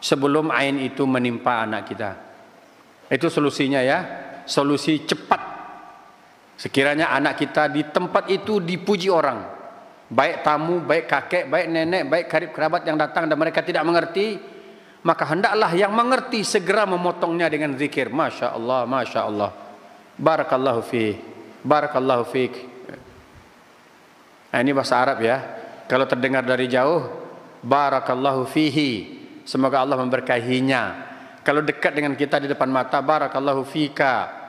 sebelum ain itu menimpa anak kita. Itu solusinya ya, solusi cepat. Sekiranya anak kita di tempat itu dipuji orang, baik tamu, baik kakek, baik nenek, baik karib kerabat yang datang dan mereka tidak mengerti, maka hendaklah yang mengerti segera memotongnya dengan zikir Masya Allah, barakallahu fi, barakallahu fik. Nah, ini bahasa Arab ya. Kalau terdengar dari jauh, barakallahu fihi, semoga Allah memberkahinya. Kalau dekat dengan kita di depan mata, barakallahu fika.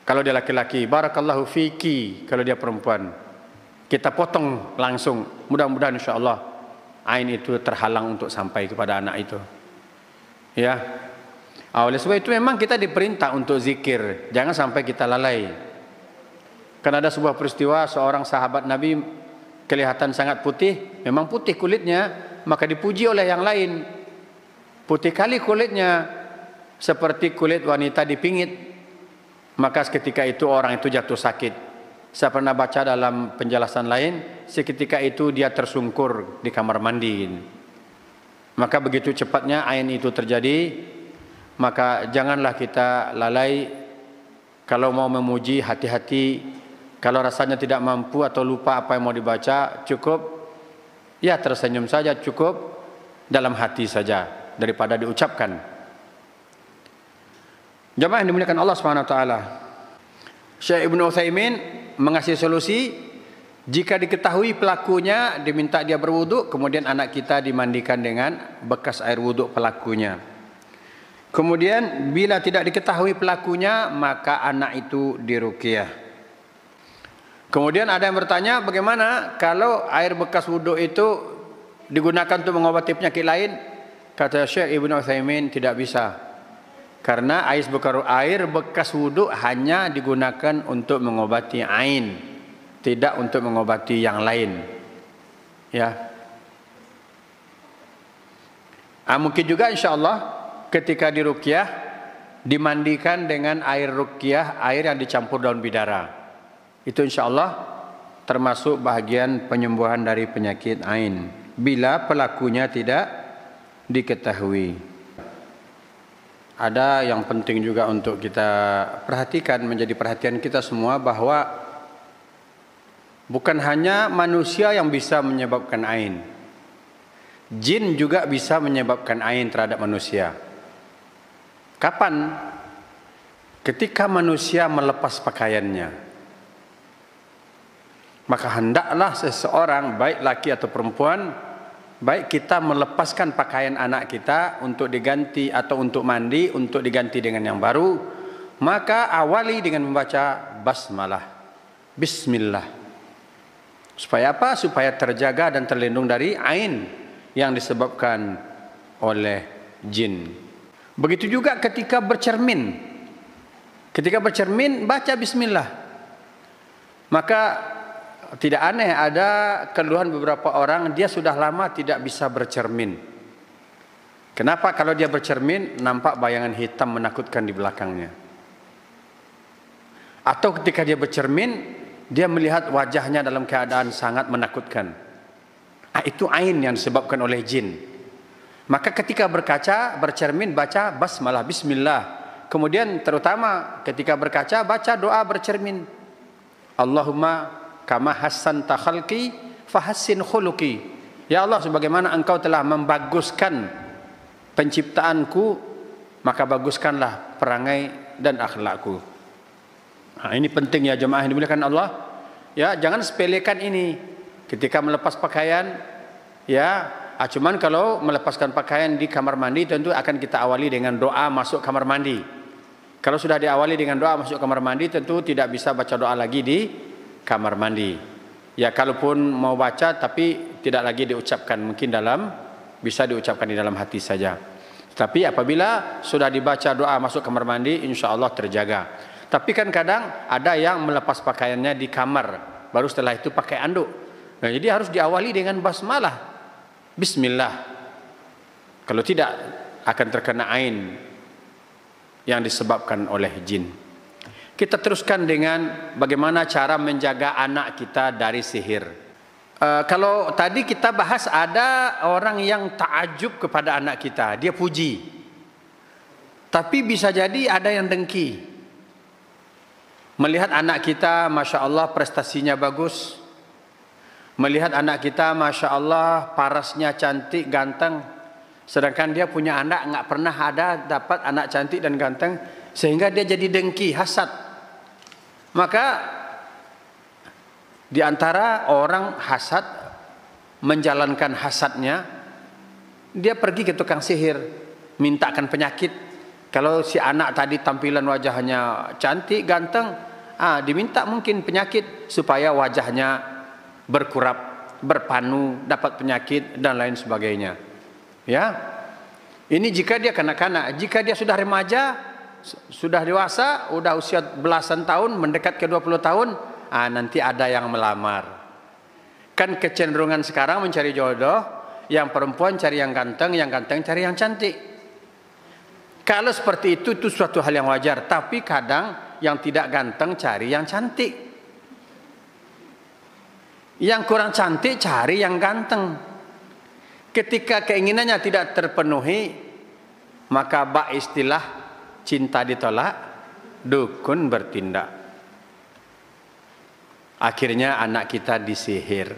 Kalau dia laki-laki, barakallahu fiki. Kalau dia perempuan, kita potong langsung. Mudah-mudahan insyaallah ain itu terhalang untuk sampai kepada anak itu. Ya. Oleh sebab itu memang kita diperintah untuk zikir. Jangan sampai kita lalai. Karena ada sebuah peristiwa seorang sahabat Nabi kelihatan sangat putih, memang putih kulitnya, maka dipuji oleh yang lain. Putih kali kulitnya seperti kulit wanita dipingit. Maka seketika itu orang itu jatuh sakit. Saya pernah baca dalam penjelasan lain, seketika itu dia tersungkur di kamar mandi. Maka begitu cepatnya ain itu terjadi, maka janganlah kita lalai. Kalau mau memuji, hati-hati. Kalau rasanya tidak mampu atau lupa apa yang mau dibaca, cukup ya tersenyum saja, cukup dalam hati saja daripada diucapkan. Jamaah yang dimuliakan Allah SWT, Syekh Ibnu Utsaimin mengasih solusi. Jika diketahui pelakunya, diminta dia berwudu, kemudian anak kita dimandikan dengan bekas air wudu pelakunya. Kemudian bila tidak diketahui pelakunya, maka anak itu diruqyah. Kemudian ada yang bertanya, bagaimana kalau air bekas wuduk itu digunakan untuk mengobati penyakit lain? Kata Syekh Ibnu Utsaimin, tidak bisa. Karena air bekas wuduk hanya digunakan untuk mengobati ain, tidak untuk mengobati yang lain. Ya. Mungkin juga insyaallah ketika diruqyah dimandikan dengan air ruqyah, air yang dicampur daun bidara. Itu insyaallah termasuk bahagian penyembuhan dari penyakit ain bila pelakunya tidak diketahui. Ada yang penting juga untuk kita perhatikan, menjadi perhatian kita semua, bahwa bukan hanya manusia yang bisa menyebabkan ain. Jin juga bisa menyebabkan ain terhadap manusia. Kapan? Ketika manusia melepas pakaiannya. Maka hendaklah seseorang, baik laki atau perempuan, baik kita melepaskan pakaian anak kita untuk diganti atau untuk mandi, untuk diganti dengan yang baru, maka awali dengan membaca basmalah, bismillah. Supaya apa? Supaya terjaga dan terlindung dari ain yang disebabkan oleh jin. Begitu juga ketika bercermin. Ketika bercermin, baca bismillah. Maka tidak aneh ada keluhan beberapa orang, dia sudah lama tidak bisa bercermin. Kenapa? Kalau dia bercermin, nampak bayangan hitam menakutkan di belakangnya. Atau ketika dia bercermin, dia melihat wajahnya dalam keadaan sangat menakutkan. Itu ain yang disebabkan oleh jin. Maka ketika berkaca, bercermin, baca basmalah, bismillah. Kemudian terutama ketika berkaca, baca doa bercermin. Allahumma kama hassanta khalqi fahassin khuluqi. Ya Allah, sebagaimana engkau telah membaguskan penciptaanku, maka baguskanlah perangai dan akhlakku. Ini penting ya jemaah yang dimuliakan Allah. Ya, jangan sepelekan ini. Ketika melepas pakaian, ya, cuman kalau melepaskan pakaian di kamar mandi tentu akan kita awali dengan doa masuk kamar mandi. Kalau sudah diawali dengan doa masuk kamar mandi, tentu tidak bisa baca doa lagi di kamar mandi. Ya, kalaupun mau baca tapi tidak lagi diucapkan, mungkin bisa diucapkan di dalam hati saja. Tapi apabila sudah dibaca doa masuk kamar mandi, insya Allah terjaga. Tapi kan kadang ada yang melepas pakaiannya di kamar, baru setelah itu pakai anduk. Nah, jadi harus diawali dengan basmalah, bismillah. Kalau tidak akan terkena ain yang disebabkan oleh jin. Kita teruskan dengan bagaimana cara menjaga anak kita dari sihir. Kalau tadi kita bahas ada orang yang ta'ajub kepada anak kita, dia puji. Tapi bisa jadi ada yang dengki. Melihat anak kita, masya Allah prestasinya bagus. Melihat anak kita, masya Allah parasnya cantik, ganteng. Sedangkan dia punya anak nggak pernah ada dapat anak cantik dan ganteng, sehingga dia jadi dengki, hasad. Maka di antara orang hasad menjalankan hasadnya, dia pergi ke tukang sihir, mintakan penyakit. Kalau si anak tadi tampilan wajahnya cantik, ganteng, diminta mungkin penyakit supaya wajahnya berkurap, berpanu, dapat penyakit dan lain sebagainya. Ya, ini jika dia kanak-kanak. Jika dia sudah remaja, sudah dewasa, sudah usia belasan tahun, mendekat ke 20 tahun, nanti ada yang melamar. Kan kecenderungan sekarang mencari jodoh, yang perempuan cari yang ganteng cari yang cantik. Kalau seperti itu suatu hal yang wajar. Tapi kadang yang tidak ganteng cari yang cantik, yang kurang cantik cari yang ganteng. Ketika keinginannya tidak terpenuhi, maka bak istilah cinta ditolak, dukun bertindak. Akhirnya anak kita disihir.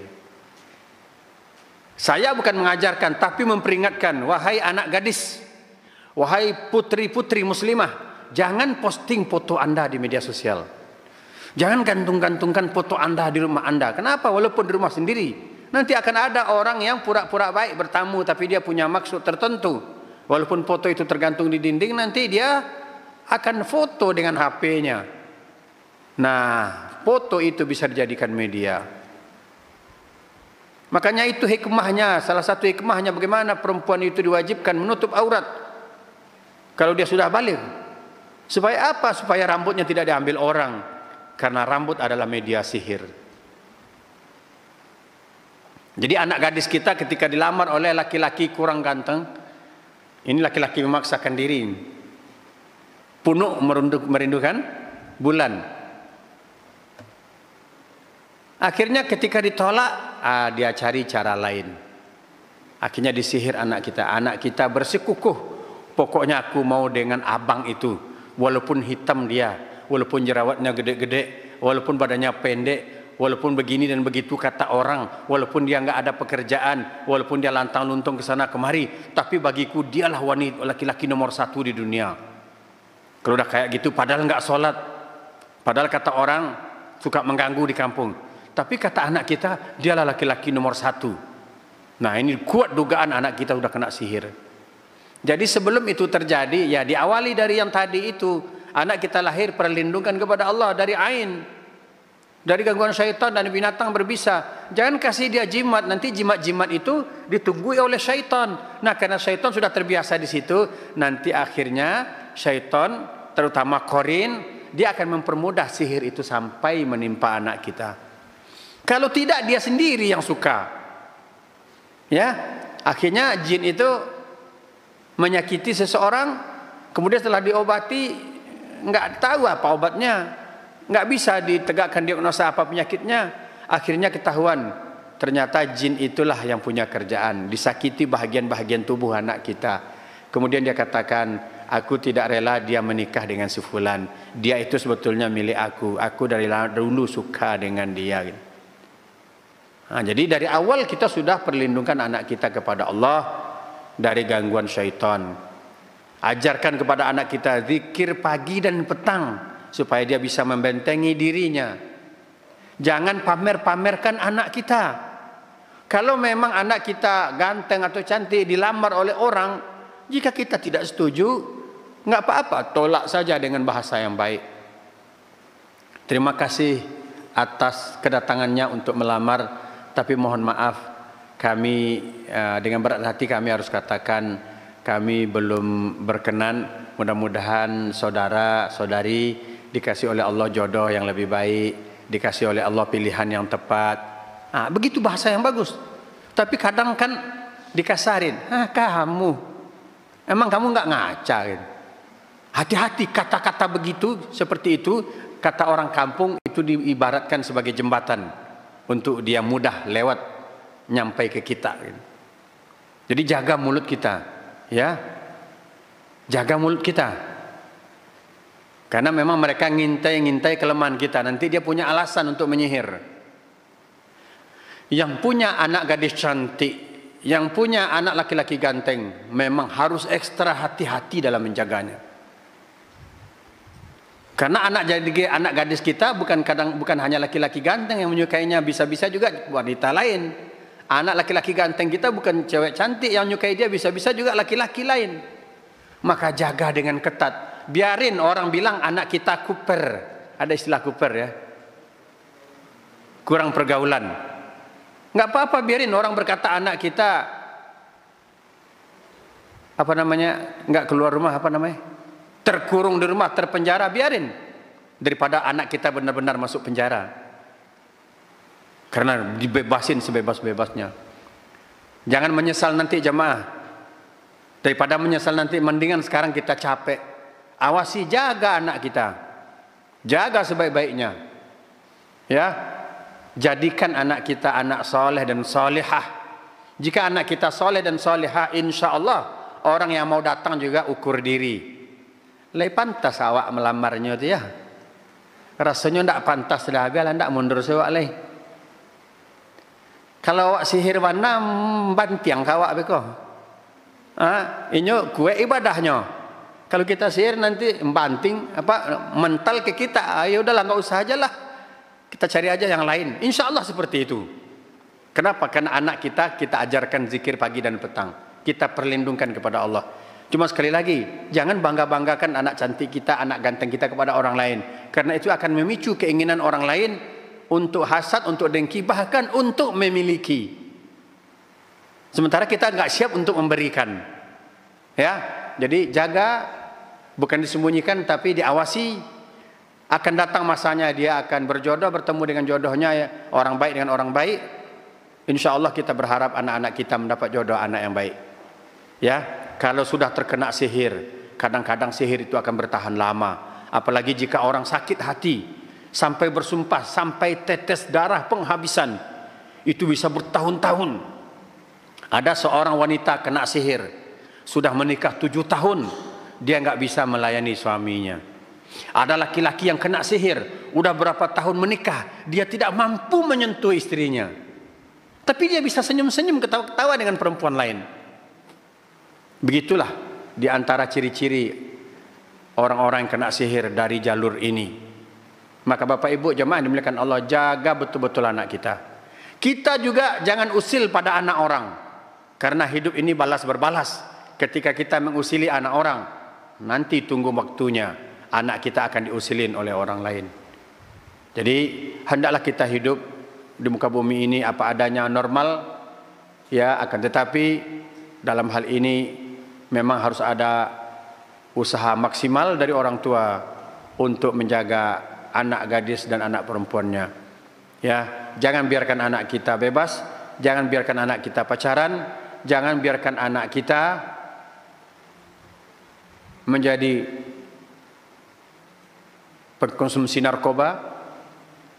Saya bukan mengajarkan, tapi memperingatkan, wahai anak gadis, wahai putri-putri muslimah, jangan posting foto Anda di media sosial. Jangan gantung-gantungkan foto Anda di rumah Anda. Kenapa? Walaupun di rumah sendiri, nanti akan ada orang yang pura-pura baik bertamu, tapi dia punya maksud tertentu. Walaupun foto itu tergantung di dinding, nanti dia akan foto dengan HP-nya. Nah, foto itu bisa dijadikan media. Makanya itu hikmahnya, salah satu hikmahnya bagaimana perempuan itu diwajibkan menutup aurat kalau dia sudah balik. Supaya apa? Supaya rambutnya tidak diambil orang. Karena rambut adalah media sihir. Jadi anak gadis kita ketika dilamar oleh laki-laki kurang ganteng, ini laki-laki memaksakan diri, punuk merindukan bulan. Akhirnya ketika ditolak, dia cari cara lain. Akhirnya disihir anak kita. Anak kita bersikukuh, pokoknya aku mau dengan abang itu, walaupun hitam dia, walaupun jerawatnya gede-gede, walaupun badannya pendek, walaupun begini dan begitu kata orang, walaupun dia nggak ada pekerjaan, walaupun dia lantang luntung ke sana kemari, tapi bagiku dialah wanita laki-laki nomor 1 di dunia. Kalau udah kayak gitu, padahal nggak sholat, padahal kata orang suka mengganggu di kampung, tapi kata anak kita dialah laki-laki nomor 1. Nah, ini kuat dugaan anak kita udah kena sihir. Jadi sebelum itu terjadi, ya diawali dari yang tadi itu. Anak kita lahir perlindungan kepada Allah dari ain, dari gangguan syaitan dan binatang berbisa. Jangan kasih dia jimat, nanti jimat-jimat itu ditunggui oleh syaitan. Nah, karena syaitan sudah terbiasa di situ, nanti akhirnya syaitan, terutama korin, dia akan mempermudah sihir itu sampai menimpa anak kita. Kalau tidak, dia sendiri yang suka. Ya, akhirnya jin itu menyakiti seseorang, kemudian setelah diobati nggak tahu apa obatnya, nggak bisa ditegakkan diagnosa apa penyakitnya. Akhirnya ketahuan ternyata jin itulah yang punya kerjaan disakiti bahagian-bahagian tubuh anak kita. Kemudian dia katakan, aku tidak rela dia menikah dengan si fulan, dia itu sebetulnya milik aku dari dulu suka dengan dia. Nah, jadi dari awal kita sudah perlindungan anak kita kepada Allah dari gangguan syaitan. Ajarkan kepada anak kita zikir pagi dan petang supaya dia bisa membentengi dirinya. Jangan pamer-pamerkan anak kita. Kalau memang anak kita ganteng atau cantik dilamar oleh orang, jika kita tidak setuju, nggak apa-apa, tolak saja dengan bahasa yang baik. Terima kasih atas kedatangannya untuk melamar, tapi mohon maaf, kami dengan berat hati kami harus katakan kami belum berkenan. Mudah-mudahan saudara-saudari dikasih oleh Allah jodoh yang lebih baik, dikasih oleh Allah pilihan yang tepat. Nah, begitu bahasa yang bagus. Tapi kadang kan dikasarin, kamu, emang kamu nggak ngaca gitu. Hati-hati kata-kata begitu, seperti itu, kata orang kampung itu diibaratkan sebagai jembatan untuk dia mudah lewat nyampai ke kita gitu. Jadi jaga mulut kita. Ya, jaga mulut kita, karena memang mereka ngintai kelemahan kita. Nanti dia punya alasan untuk menyihir. Yang punya anak gadis cantik, yang punya anak laki-laki ganteng, memang harus ekstra hati-hati dalam menjaganya. Karena anak gadis kita bukan hanya laki-laki ganteng yang menyukainya, bisa-bisa juga wanita lain. Anak laki-laki ganteng kita bukan cewek cantik yang menyukai dia, bisa-bisa juga laki-laki lain. Maka jaga dengan ketat. Biarin orang bilang anak kita kuper. Ada istilah kuper ya. Kurang pergaulan. Nggak apa-apa, biarin orang berkata anak kita nggak keluar rumah, terkurung di rumah, terpenjara, biarin. Daripada anak kita benar-benar masuk penjara. Karena dibebasin sebebas-bebasnya. Jangan menyesal nanti jemaah. Daripada menyesal nanti, mendingan sekarang kita capek. Awasi, jaga anak kita. Jaga sebaik-baiknya. Ya, jadikan anak kita anak soleh dan solehah. Jika anak kita soleh dan solehah, insya Allah orang yang mau datang juga ukur diri. Pantas awak melamarnya itu ya. Rasanya ndak pantas dah, biarlah ndak mundur sewak leh. Kalau awak sihir warna bantiang kawak beko. Inyo kue ibadahnya. Kalau kita sihir nanti banting mental ke kita. Ya udahlah, nggak usah aja lah. Kita cari aja yang lain. Insya Allah seperti itu. Kenapa? Karena anak kita ajarkan zikir pagi dan petang. Kita perlindungan kepada Allah. Cuma sekali lagi, jangan bangga-banggakan anak cantik kita, anak ganteng kita kepada orang lain. Karena itu akan memicu keinginan orang lain untuk hasad, untuk dengki, bahkan untuk memiliki. Sementara kita nggak siap untuk memberikan. Ya, jadi jaga, bukan disembunyikan tapi diawasi. Akan datang masanya dia akan berjodoh, bertemu dengan jodohnya, ya, orang baik dengan orang baik. Insya Allah kita berharap anak-anak kita mendapat jodoh anak yang baik. Ya, kalau sudah terkena sihir, kadang-kadang sihir itu akan bertahan lama. Apalagi jika orang sakit hati, sampai bersumpah, sampai tetes darah penghabisan, itu bisa bertahun-tahun. Ada seorang wanita kena sihir, sudah menikah 7 tahun, dia nggak bisa melayani suaminya. Ada laki-laki yang kena sihir, udah berapa tahun menikah, dia tidak mampu menyentuh istrinya. Tapi dia bisa senyum-senyum, ketawa-ketawa dengan perempuan lain. Begitulah di antara ciri-ciri orang-orang yang kena sihir dari jalur ini. Maka Bapak Ibu jemaah yang dimuliakan Allah, jaga betul-betul anak kita. Kita juga jangan usil pada anak orang. Karena hidup ini balas berbalas. Ketika kita mengusili anak orang, nanti tunggu waktunya anak kita akan diusilin oleh orang lain. Jadi hendaklah kita hidup di muka bumi ini apa adanya, normal, ya, akan tetapi dalam hal ini memang harus ada usaha maksimal dari orang tua untuk menjaga anak gadis dan anak perempuannya. Ya, jangan biarkan anak kita bebas, jangan biarkan anak kita pacaran, jangan biarkan anak kita menjadi pengkonsumsi narkoba,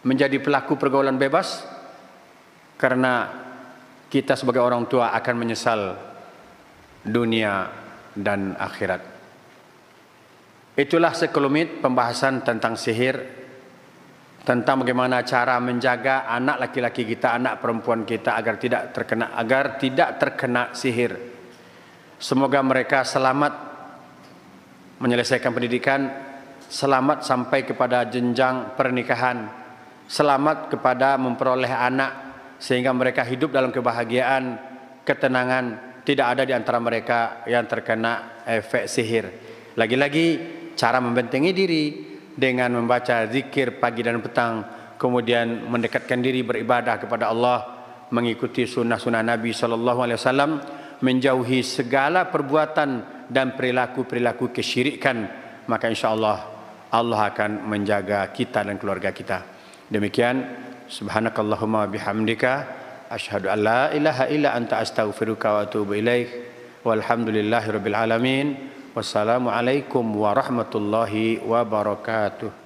menjadi pelaku pergaulan bebas, karena kita sebagai orang tua akan menyesal dunia dan akhirat. Itulah sekelumit pembahasan tentang sihir, tentang bagaimana cara menjaga anak laki-laki kita, anak perempuan kita agar tidak terkena sihir. Semoga mereka selamat menyelesaikan pendidikan, selamat sampai kepada jenjang pernikahan, selamat kepada memperoleh anak, sehingga mereka hidup dalam kebahagiaan, ketenangan, tidak ada di antara mereka yang terkena efek sihir. Lagi-lagi cara membentengi diri dengan membaca zikir pagi dan petang, kemudian mendekatkan diri beribadah kepada Allah, mengikuti sunnah-sunnah Nabi SAW, menjauhi segala perbuatan dan perilaku-perilaku kesyirikan, maka insya Allah Allah akan menjaga kita dan keluarga kita. Demikian, subhanakallahumma bihamdika asyhadu an la ilaha illa anta astaghfiruka wa atubu ilaik. Walhamdulillahirabbil alamin. Wassalamualaikum warahmatullahi wabarakatuh.